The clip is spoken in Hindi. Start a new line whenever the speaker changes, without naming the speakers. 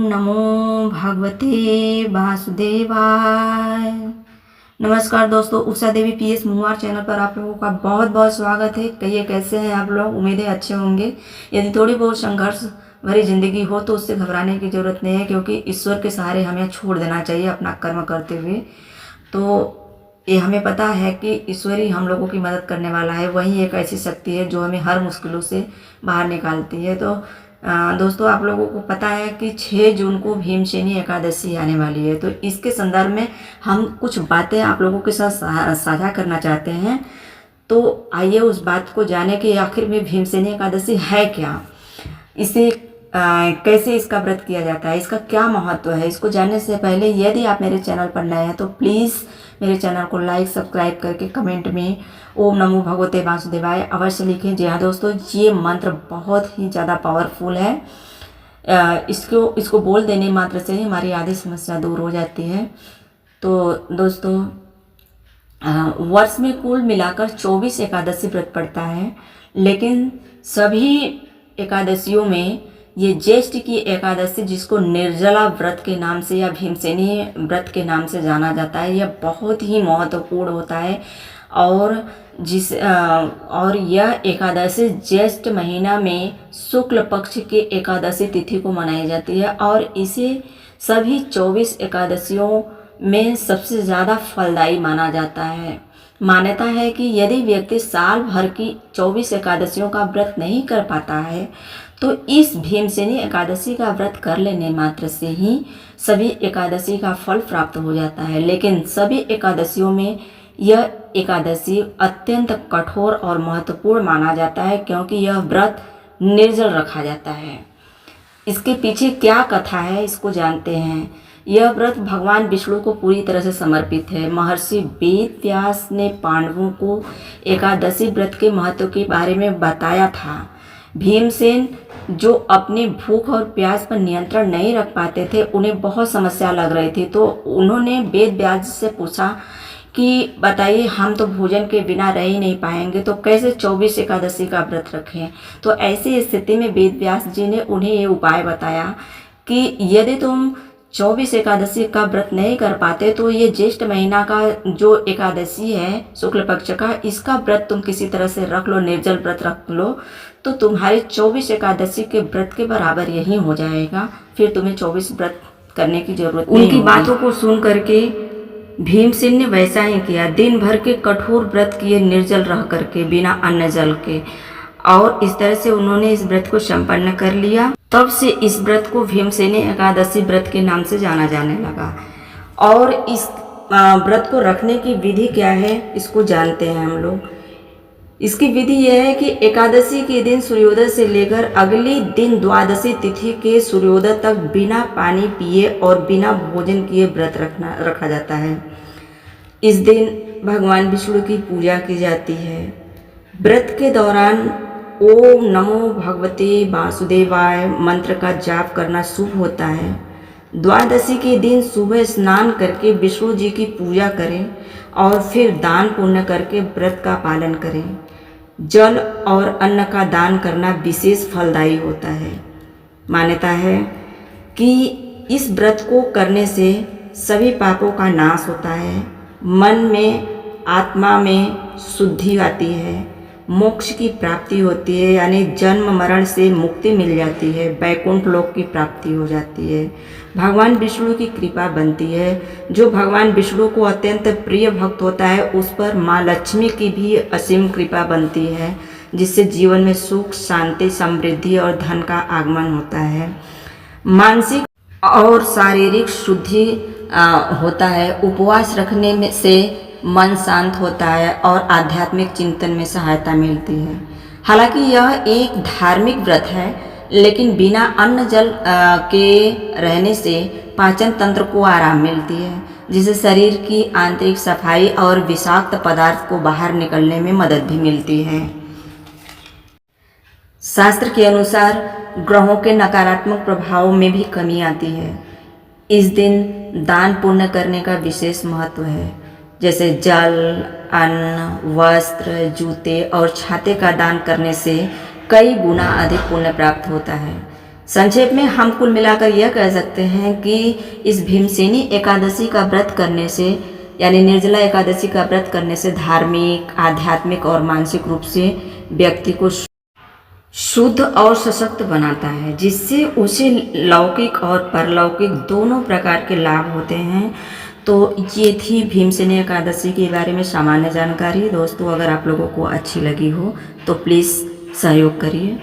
नमो भगवते वासुदेवाय। नमस्कार दोस्तों, उषा देवी पीएस मुहार चैनल पर आप लोगों का बहुत बहुत स्वागत है। कहिए कैसे हैं आप लोग? उम्मीद है अच्छे होंगे। यदि थोड़ी बहुत संघर्ष भरी जिंदगी हो तो उससे घबराने की जरूरत नहीं है, क्योंकि ईश्वर के सहारे हमें छोड़ देना चाहिए अपना कर्म करते हुए। तो ये हमें पता है कि ईश्वर ही हम लोगों की मदद करने वाला है। वही एक ऐसी शक्ति है जो हमें हर मुश्किलों से बाहर निकालती है। तो दोस्तों, आप लोगों को पता है कि 6 जून को भीमसेनी एकादशी आने वाली है। तो इसके संदर्भ में हम कुछ बातें आप लोगों के साथ साझा करना चाहते हैं। तो आइए उस बात को जाने कि आखिर में भीमसेनी एकादशी है क्या, इसे कैसे इसका व्रत किया जाता है, इसका क्या महत्व है। इसको जानने से पहले यदि आप मेरे चैनल पर नए हैं तो प्लीज़ मेरे चैनल को लाइक सब्सक्राइब करके कमेंट में ओम नमो भगवते वासुदेवाय अवश्य लिखें। जी हाँ दोस्तों, ये मंत्र बहुत ही ज़्यादा पावरफुल है। इसको बोल देने मात्र से ही हमारी आधी समस्या दूर हो जाती है। तो दोस्तों, वर्ष में कुल मिलाकर 24 एकादशी व्रत पड़ता है, लेकिन सभी एकादशियों में ये ज्येष्ठ की एकादशी, जिसको निर्जला व्रत के नाम से या भीमसेनी व्रत के नाम से जाना जाता है, यह बहुत ही महत्वपूर्ण होता है। और यह एकादशी ज्येष्ठ महीना में शुक्ल पक्ष के एकादशी तिथि को मनाई जाती है, और इसे सभी 24 एकादशियों में सबसे ज़्यादा फलदायी माना जाता है। मान्यता है कि यदि व्यक्ति साल भर की 24 एकादशियों का व्रत नहीं कर पाता है तो इस भीमसेनी एकादशी का व्रत कर लेने मात्र से ही सभी एकादशी का फल प्राप्त हो जाता है। लेकिन सभी एकादशियों में यह एकादशी अत्यंत कठोर और महत्वपूर्ण माना जाता है, क्योंकि यह व्रत निर्जल रखा जाता है। इसके पीछे क्या कथा है, इसको जानते हैं। यह व्रत भगवान विष्णु को पूरी तरह से समर्पित है। महर्षि वेद व्यास ने पांडवों को एकादशी व्रत के महत्व के बारे में बताया था। भीमसेन, जो अपनी भूख और प्यास पर नियंत्रण नहीं रख पाते थे, उन्हें बहुत समस्या लग रही थी। तो उन्होंने वेद व्यास से पूछा कि बताइए, हम तो भोजन के बिना रह ही नहीं पाएंगे, तो कैसे 24 एकादशी का व्रत रखें। तो ऐसी स्थिति में वेद व्यास जी ने उन्हें ये उपाय बताया कि यदि तुम 24 एकादशी का व्रत नहीं कर पाते तो ये ज्येष्ठ महीना का जो एकादशी है शुक्ल पक्ष का, इसका व्रत तुम किसी तरह से रख लो, निर्जल व्रत रख लो, तो तुम्हारे 24 एकादशी के व्रत के बराबर यही हो जाएगा। फिर तुम्हें 24 व्रत करने की जरूरत नहीं। उनकी बातों को सुन करके भीमसेन ने वैसा ही किया। दिन भर के कठोर व्रत किए, निर्जल रह करके, बिना अन्न जल के, और इस तरह से उन्होंने इस व्रत को संपन्न कर लिया। तब से इस व्रत को भीमसेनी एकादशी व्रत के नाम से जाना जाने लगा। और इस व्रत को रखने की विधि क्या है, इसको जानते हैं हम लोग। इसकी विधि यह है कि एकादशी के दिन सूर्योदय से लेकर अगले दिन द्वादशी तिथि के सूर्योदय तक बिना पानी पिए और बिना भोजन किए व्रत रखा जाता है। इस दिन भगवान विष्णु की पूजा की जाती है। व्रत के दौरान ओम नमो भगवते वासुदेवाय मंत्र का जाप करना शुभ होता है। द्वादशी के दिन सुबह स्नान करके विष्णु जी की पूजा करें और फिर दान पुण्य करके व्रत का पालन करें। जल और अन्न का दान करना विशेष फलदायी होता है। मान्यता है कि इस व्रत को करने से सभी पापों का नाश होता है, मन में, आत्मा में शुद्धि आती है, मोक्ष की प्राप्ति होती है, यानी जन्म मरण से मुक्ति मिल जाती है, वैकुंठ लोक की प्राप्ति हो जाती है, भगवान विष्णु की कृपा बनती है। जो भगवान विष्णु को अत्यंत प्रिय भक्त होता है उस पर माँ लक्ष्मी की भी असीम कृपा बनती है, जिससे जीवन में सुख, शांति, समृद्धि और धन का आगमन होता है। मानसिक और शारीरिक शुद्धि होता है। उपवास रखने में से मन शांत होता है और आध्यात्मिक चिंतन में सहायता मिलती है। हालांकि यह एक धार्मिक व्रत है, लेकिन बिना अन्न जल के रहने से पाचन तंत्र को आराम मिलती है, जिससे शरीर की आंतरिक सफाई और विषाक्त पदार्थ को बाहर निकलने में मदद भी मिलती है। शास्त्र के अनुसार ग्रहों के नकारात्मक प्रभावों में भी कमी आती है। इस दिन दान पुण्य करने का विशेष महत्व है। जैसे जल, अन्न, वस्त्र, जूते और छाते का दान करने से कई गुना अधिक पुण्य प्राप्त होता है। संक्षेप में हम कुल मिलाकर यह कह सकते हैं कि इस भीमसेनी एकादशी का व्रत करने से यानी निर्जला एकादशी का व्रत करने से धार्मिक, आध्यात्मिक और मानसिक रूप से व्यक्ति को शुद्ध और सशक्त बनाता है, जिससे उसे लौकिक और परलौकिक दोनों प्रकार के लाभ होते हैं। तो ये थी भीमसेनी एकादशी के बारे में सामान्य जानकारी। दोस्तों, अगर आप लोगों को अच्छी लगी हो तो प्लीज़ सहयोग करिए।